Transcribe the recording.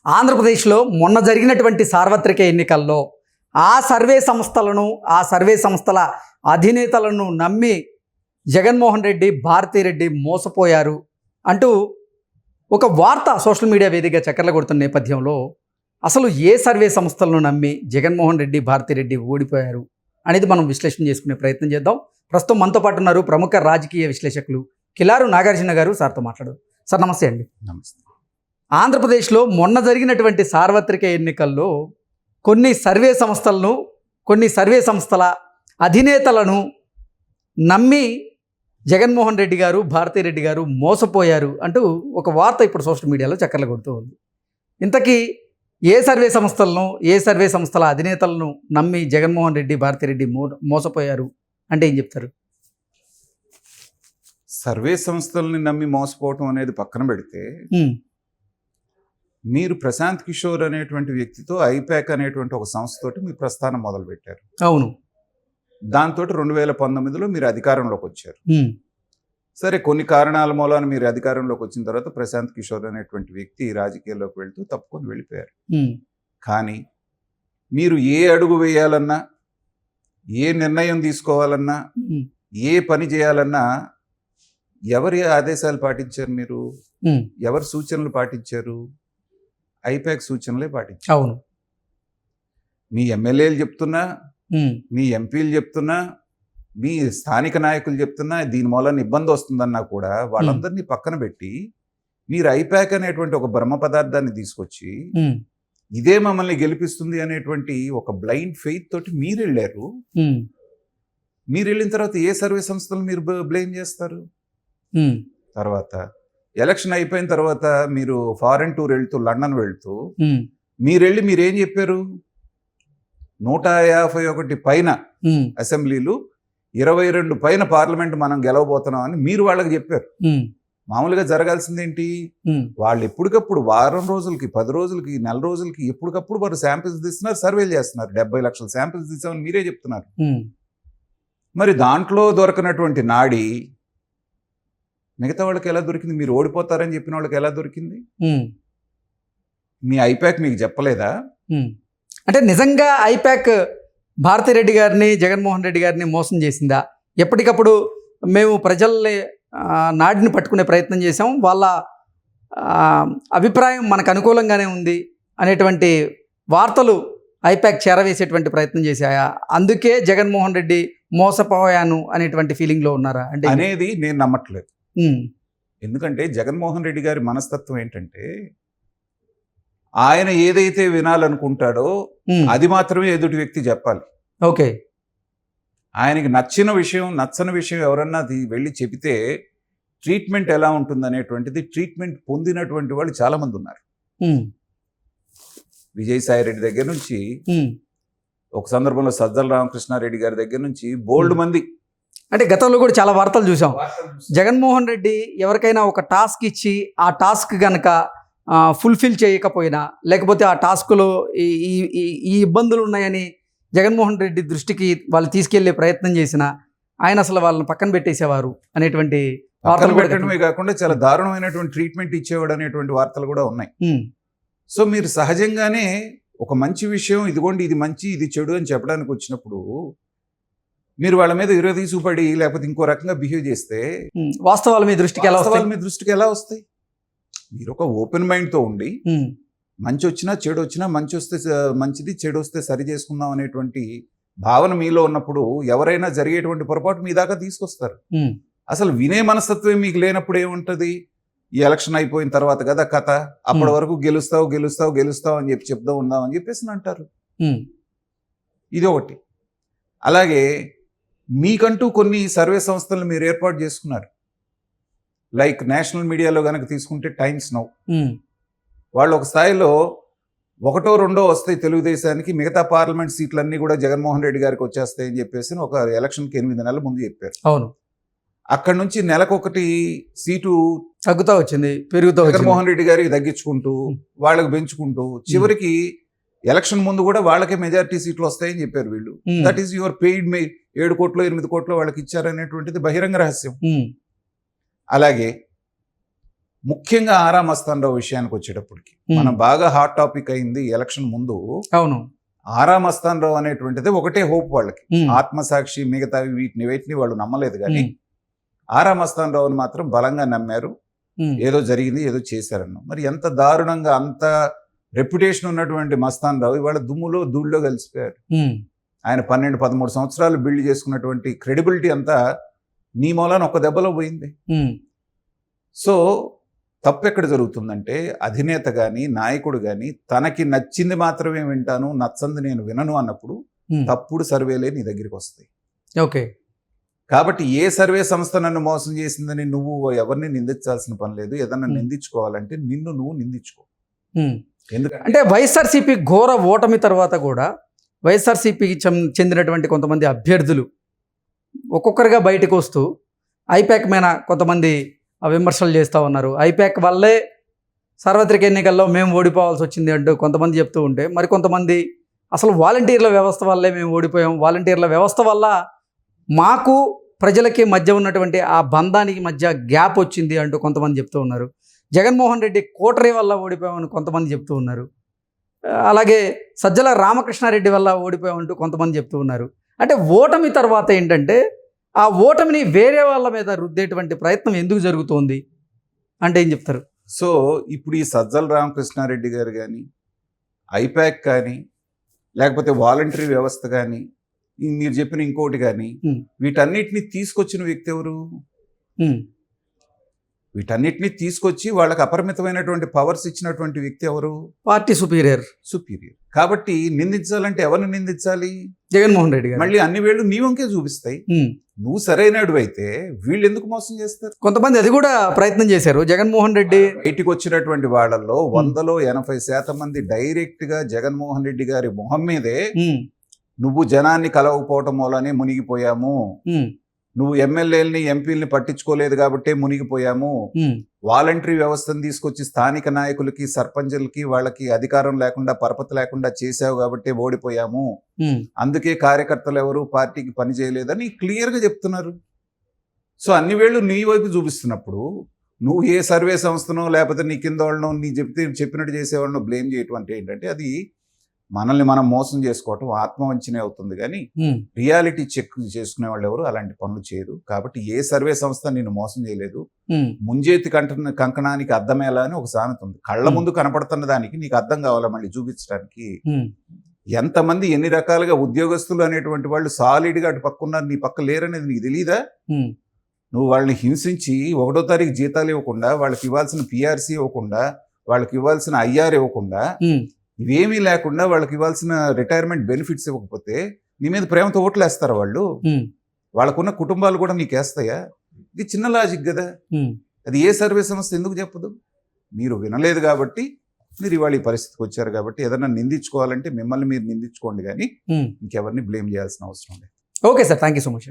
ఆంధ్రప్రదేశ్లో మొన్న జరిగినటువంటి సార్వత్రిక ఎన్నికల్లో ఆ సర్వే సంస్థల అధినేతలను నమ్మి జగన్మోహన్ రెడ్డి, భారతిరెడ్డి మోసపోయారు అంటూ ఒక వార్త సోషల్ మీడియా వేదికగా చక్కర్లు కొడుతున్న నేపథ్యంలో అసలు ఏ సర్వే సంస్థలను నమ్మి జగన్మోహన్ రెడ్డి, భారతిరెడ్డి ఓడిపోయారు అనేది మనం విశ్లేషణ చేసుకునే ప్రయత్నం చేద్దాం. ప్రస్తుతం మనతో పాటు ఉన్నారు ప్రముఖ రాజకీయ విశ్లేషకులు కిలారు నాగార్జున గారు. సార్తో మాట్లాడదు. సార్ నమస్తే అండి. నమస్తే. ఆంధ్రప్రదేశ్లో మొన్న జరిగినటువంటి సార్వత్రిక ఎన్నికల్లో కొన్ని సర్వే సంస్థల అధినేతలను నమ్మి జగన్మోహన్ రెడ్డి గారు, భారతిరెడ్డి గారు మోసపోయారు అంటూ ఒక వార్త ఇప్పుడు సోషల్ మీడియాలో చక్కర్లు కొడుతూ ఉంది. ఇంతకీ ఏ సర్వే సంస్థల అధినేతలను నమ్మి జగన్మోహన్ రెడ్డి, భారతిరెడ్డి మోసపోయారు అంటే ఏం చెప్తారు? సర్వే సంస్థల్ని నమ్మి మోసపోవటం అనేది పక్కన పెడితే, మీరు ప్రశాంత్ కిషోర్ అనేటువంటి వ్యక్తితో ఐపాక్ అనేటువంటి ఒక సంస్థతోటి మీ ప్రస్థానం మొదలుపెట్టారు. అవును. దాంతో 2019లో మీరు అధికారంలోకి వచ్చారు. సరే, కొన్ని కారణాల మూలాన మీరు అధికారంలోకి వచ్చిన తర్వాత ప్రశాంత్ కిషోర్ అనేటువంటి వ్యక్తి రాజకీయాల్లోకి వెళ్తూ తప్పుకొని వెళ్ళిపోయారు. కానీ మీరు ఏ అడుగు వేయాలన్నా, ఏ నిర్ణయం తీసుకోవాలన్నా, ఏ పని చేయాలన్నా ఎవరి ఆదేశాలు పాటించారు? మీరు ఎవరి సూచనలు పాటించారు? ఐపాక్ సూచనలే పాటించారు. అవును. మీ ఎమ్మెల్యేలు చెప్తున్నా, మీ ఎంపీలు చెప్తున్నా, మీ స్థానిక నాయకులు చెప్తున్నా దీని మూలాన ఇబ్బంది వస్తుందన్నా కూడా వాళ్ళందరినీ పక్కన పెట్టి మీరు ఐపాక్ అనేటువంటి ఒక బ్రహ్మ పదార్థాన్ని తీసుకొచ్చి ఇదే మమ్మల్ని గెలిపిస్తుంది అనేటువంటి ఒక బ్లైండ్ ఫెయిత్ తోటి మీరు వెళ్ళారు. మీరు వెళ్ళిన తర్వాత ఏ సర్వే సంస్థలు మీరు బ్లేమ్ చేస్తారు? తర్వాత ఎలక్షన్ అయిపోయిన తర్వాత మీరు ఫారెన్ టూర్ వెళ్తూ, లండన్ వెళ్తూ మీరేం చెప్పారు? 151 పైన అసెంబ్లీలు, 22 పైన పార్లమెంట్ మనం గెలవబోతున్నాం అని మీరు వాళ్ళకి చెప్పారు. మామూలుగా జరగాల్సిందేంటి? వాళ్ళు ఎప్పటికప్పుడు వారం రోజులకి, 10 రోజులకి, నెల రోజులకి ఎప్పటికప్పుడు వారు శాంపిల్స్ తీస్తున్నారు, సర్వేలు చేస్తున్నారు. 70 లక్షల శాంపిల్స్ తీసామని మీరే చెప్తున్నారు. మరి దాంట్లో దొరకనటువంటి నాడి మిగతా వాళ్ళకి ఎలా దొరికింది? మీరు ఓడిపోతారని చెప్పిన వాళ్ళకి ఎలా దొరికింది? మీ ఐపాక్ మీకు చెప్పలేదా? అంటే నిజంగా ఐపాక్ భారతిరెడ్డి గారిని, జగన్మోహన్ రెడ్డి గారిని మోసం చేసిందా? ఎప్పటికప్పుడు మేము ప్రజల్ని నాడిని పట్టుకునే ప్రయత్నం చేసాం, వాళ్ళ అభిప్రాయం మనకు అనుకూలంగానే ఉంది అనేటువంటి వార్తలు ఐపాక్ చేరవేసేటువంటి ప్రయత్నం చేశాయా? అందుకే జగన్మోహన్ రెడ్డి మోసపోయాను అనేటువంటి ఫీలింగ్లో ఉన్నారా అంటే అనేది నేను నమ్మట్లేదు. ఎందుకంటే జగన్మోహన్ రెడ్డి గారి మనస్తత్వం ఏంటంటే, ఆయన ఏదైతే వినాలనుకుంటాడో అది మాత్రమే ఎదుటి వ్యక్తి చెప్పాలి. ఓకే. ఆయనకి నచ్చిన విషయం, నచ్చని విషయం ఎవరన్నా వెళ్ళి చెబితే ట్రీట్మెంట్ ఎలా ఉంటుంది అనేటువంటిది ట్రీట్మెంట్ పొందినటువంటి వాళ్ళు చాలా మంది ఉన్నారు. విజయసాయి రెడ్డి దగ్గర నుంచి, ఒక సందర్భంలో సజ్జల రామకృష్ణారెడ్డి గారి దగ్గర నుంచి బోల్డ్ మంది, అంటే గతంలో కూడా చాలా వార్తలు చూసాం. జగన్మోహన్ రెడ్డి ఎవరికైనా ఒక టాస్క్ ఇచ్చి ఆ టాస్క్ కనుక ఫుల్ఫిల్ చేయకపోయినా, లేకపోతే ఆ టాస్క్లో ఈ ఇబ్బందులు ఉన్నాయని జగన్మోహన్ రెడ్డి దృష్టికి వాళ్ళు తీసుకెళ్లే ప్రయత్నం చేసినా ఆయన అసలు వాళ్ళని పక్కన పెట్టేసేవారు అనేటువంటి వార్తలు పెట్టడమే కాకుండా చాలా దారుణమైనటువంటి ట్రీట్మెంట్ ఇచ్చేవాడు అనేటువంటి వార్తలు కూడా ఉన్నాయి. సో మీరు సహజంగానే ఒక మంచి విషయం, ఇదిగోండి ఇది మంచి, ఇది చెడు అని చెప్పడానికి వచ్చినప్పుడు మీరు వాళ్ళ మీద విరోధీసుపడి లేకపోతే ఇంకో రకంగా బిహేవ్ చేస్తే వాస్తవాలు మీ దృష్టికి ఎలా వస్తాయి? మీరు ఒక ఓపెన్ మైండ్తో ఉండి మంచి వచ్చినా చెడు వచ్చినా, మంచి వస్తే మంచిది, చెడు వస్తే సరి చేసుకుందాం అనేటువంటి భావన మీలో ఉన్నప్పుడు ఎవరైనా జరిగేటువంటి పొరపాటు మీ దాకా తీసుకొస్తారు. అసలు వినే మనస్తత్వం మీకు లేనప్పుడు ఏముంటుంది? ఈ ఎలక్షన్ అయిపోయిన తర్వాత కదా కథ, అప్పటి వరకు గెలుస్తావు అని చెప్పి చెప్దాం ఉందాం అని చెప్పేసి అంటారు. ఇది ఒకటి. అలాగే మీకంటూ కొన్ని సర్వే సంస్థలను మీరు ఏర్పాటు చేసుకున్నారు. లైక్ నేషనల్ మీడియాలో కనుక తీసుకుంటే టైమ్స్ నౌ, వాళ్ళు ఒక స్థాయిలో 1, 2 వస్తాయి తెలుగుదేశానికి, మిగతా పార్లమెంట్ సీట్లన్నీ కూడా జగన్మోహన్ రెడ్డి గారికి వచ్చేస్తాయని చెప్పేసి ఒక ఎలక్షన్కి 8 నెలల ముందు చెప్పారు. అవును. అక్కడ నుంచి నెలకొకటి సీటు తగ్గుతూ వచ్చింది, జగన్మోహన్ రెడ్డి గారికి తగ్గించుకుంటూ, వాళ్ళకి పెంచుకుంటూ, చివరికి ఎలక్షన్ ముందు కూడా వాళ్ళకే మెజారిటీ సీట్లు వస్తాయని చెప్పారు వీళ్ళు. దట్ ఈస్ యువర్ పెయిడ్ 7 కోట్లు 8 కోట్లు వాళ్ళకి ఇచ్చారనేటువంటిది బహిరంగ రహస్యం. అలాగే ముఖ్యంగా ఆరా మస్తానరావు విషయానికి వచ్చేటప్పటికి మనం బాగా హాట్ టాపిక్ అయింది ఎలక్షన్ ముందు. అవును. ఆరా మస్తానరావు అనేటువంటిది ఒకటే హోప్ వాళ్ళకి. ఆత్మసాక్షి మిగతావి వీటిని వాళ్ళు నమ్మలేదు కానీ ఆరా మస్తానరావుని మాత్రం బలంగా నమ్మారు. ఏదో జరిగింది, ఏదో చేశారన్న. మరి ఎంత దారుణంగా అంత రెప్యుటేషన్ ఉన్నటువంటి మస్తానరావు ఇవాళ దుమ్ములో ధూళిలో కలిసిపోయారు. ఆయన 12-13 సంవత్సరాలు బిల్డ్ చేసుకున్నటువంటి క్రెడిబిలిటీ అంతా నీ మూలాన ఒక దెబ్బలో పోయింది. సో తప్పు ఎక్కడ జరుగుతుందంటే అధినేత కానీ నాయకుడు కానీ తనకి నచ్చింది మాత్రమే వింటాను, నచ్చంది నేను వినను అన్నప్పుడు తప్పుడు సర్వేలే నీ దగ్గరికి వస్తాయి. ఓకే. కాబట్టి ఏ సర్వే సంస్థ నన్ను మోసం చేసిందని నువ్వు ఎవరిని నిందించాల్సిన పని లేదు. ఏదన్నా నిందించుకోవాలంటే నిన్ను నువ్వు నిందించుకో. ఎందుకంటే వైఎస్ఆర్సీపీ ఘోర ఓటమి తర్వాత కూడా వైఎస్ఆర్సీపీకి చెందినటువంటి కొంతమంది అభ్యర్థులు ఒక్కొక్కరుగా బయటకు వస్తూ ఐపాక్ మీద కొంతమంది విమర్శలు చేస్తూ ఉన్నారు. ఐపాక్ వల్లే సార్వత్రిక ఎన్నికల్లో మేము ఓడిపోవాల్సి వచ్చింది అంటూ కొంతమంది చెప్తూ ఉంటే, మరి కొంతమంది అసలు వాలంటీర్ల వ్యవస్థ వల్లే మేము ఓడిపోయాం, వాలంటీర్ల వ్యవస్థ వల్ల మాకు ప్రజలకి మధ్య ఉన్నటువంటి ఆ బంధానికి మధ్య గ్యాప్ వచ్చింది అంటూ కొంతమంది చెప్తూ ఉన్నారు. జగన్మోహన్ రెడ్డి కోటరీ వల్ల ఓడిపోయామని కొంతమంది చెప్తూ ఉన్నారు. అలాగే సజ్జల రామకృష్ణారెడ్డి వల్ల ఓడిపోయామంటూ కొంతమంది చెప్తూ ఉన్నారు. అంటే ఓటమి తర్వాత ఏంటంటే ఆ ఓటమిని వేరే వాళ్ళ మీద రుద్దేటువంటి ప్రయత్నం ఎందుకు జరుగుతోంది అంటే ఏం చెప్తారు? సో ఇప్పుడు ఈ సజ్జల రామకృష్ణారెడ్డి గారు కానీ, ఐపాక్ కానీ, లేకపోతే వాలంటరీ వ్యవస్థ కానీ, మీరు చెప్పిన ఇంకోటి కానీ, వీటన్నిటిని తీసుకొచ్చిన వ్యక్తి ఎవరు? వీటన్నిటిని తీసుకొచ్చి వాళ్ళకి అపరిమితమైనటువంటి పవర్స్ ఇచ్చినటువంటి వ్యక్తి ఎవరు? Party superior. కాబట్టి నిందించాలంటే ఎవరిని నిందించాలి? జగన్మోహన్ రెడ్డి గారు. మళ్ళీ అన్ని వేళ్ళు నీ వంకే చూపిస్తాయి. నువ్వు సరైనడు అయితే వీళ్ళు ఎందుకు మోసం చేస్తారు? కొంతమంది అది కూడా ప్రయత్నం చేశారు. జగన్మోహన్ రెడ్డి బయటికి వచ్చినటువంటి వాళ్ళల్లో 100లో 80% మంది డైరెక్ట్ గా జగన్మోహన్ రెడ్డి గారి మొహం మీదే నువ్వు జనాన్ని కలవకపోవటం మూలనే మునిగిపోయాము, నువ్వు ఎమ్మెల్యేలని ఎంపీలని పట్టించుకోలేదు కాబట్టే మునిగిపోయాము, వాలంటరీ వ్యవస్థను తీసుకొచ్చి స్థానిక నాయకులకి సర్పంచులకి వాళ్ళకి అధికారం లేకుండా పరపతి లేకుండా చేసావు కాబట్టి ఓడిపోయాము, అందుకే కార్యకర్తలు ఎవరు పార్టీకి పని చేయలేదని క్లియర్గా చెప్తున్నారు. సో అన్ని వేళ్ళు నీ వైపు చూపిస్తున్నప్పుడు నువ్వు ఏ సర్వే సంస్థనో లేకపోతే నీ కింద వాళ్ళనో నీ చెప్పినట్టు చేసేవాళ్ళనో బ్లేమ్ చేయటం అంటే ఏంటంటే అది మనల్ని మనం మోసం చేసుకోవటం, ఆత్మవంచనే అవుతుంది. కానీ రియాలిటీ చెక్ చేసుకునే వాళ్ళు ఎవరు అలాంటి పనులు చేయరు. కాబట్టి ఏ సర్వే సంస్థ నిన్ను మోసం చేయలేదు. ముంజేతి కంకణానికి అర్థమేలా అని ఒక సామెత ఉంది. కళ్ళ ముందు కనపడుతున్న దానికి నీకు అర్థం కావాలా మళ్ళీ చూపించడానికి. ఎంతమంది ఎన్ని రకాలుగా ఉద్యోగస్తులు అనేటువంటి వాళ్ళు సాలిడ్గా అటు పక్కన్నారు, నీ పక్క లేరనేది నీకు తెలీదా? నువ్వు వాళ్ళని హింసించి 1వ తారీఖు జీతాలు ఇవ్వకుండా, వాళ్ళకి ఇవ్వాల్సిన పిఆర్సీ ఇవ్వకుండా, వాళ్ళకి ఇవ్వాల్సిన ఐఆర్ ఇవ్వకుండా, ఇవేమీ లేకుండా వాళ్ళకి ఇవ్వాల్సిన రిటైర్మెంట్ బెనిఫిట్స్ ఇవ్వకపోతే నీ మీద ప్రేమతో ఓట్లేస్తారు వాళ్ళు. వాళ్ళకున్న కుటుంబాలు కూడా నీకు వేస్తాయా? ఇది చిన్న లాజిక్ కదా. అది ఏ సర్వే సంస్థ ఎందుకు చెప్పదు? మీరు వినలేదు కాబట్టి మీరు ఇవాళ ఈ పరిస్థితికి వచ్చారు. కాబట్టి ఏదైనా నిందించుకోవాలంటే మిమ్మల్ని మీరు నిందించుకోండి, కానీ ఇంకెవరిని బ్లేమ్ చేయాల్సిన అవసరం లేదు. Okay sir, thank you so much.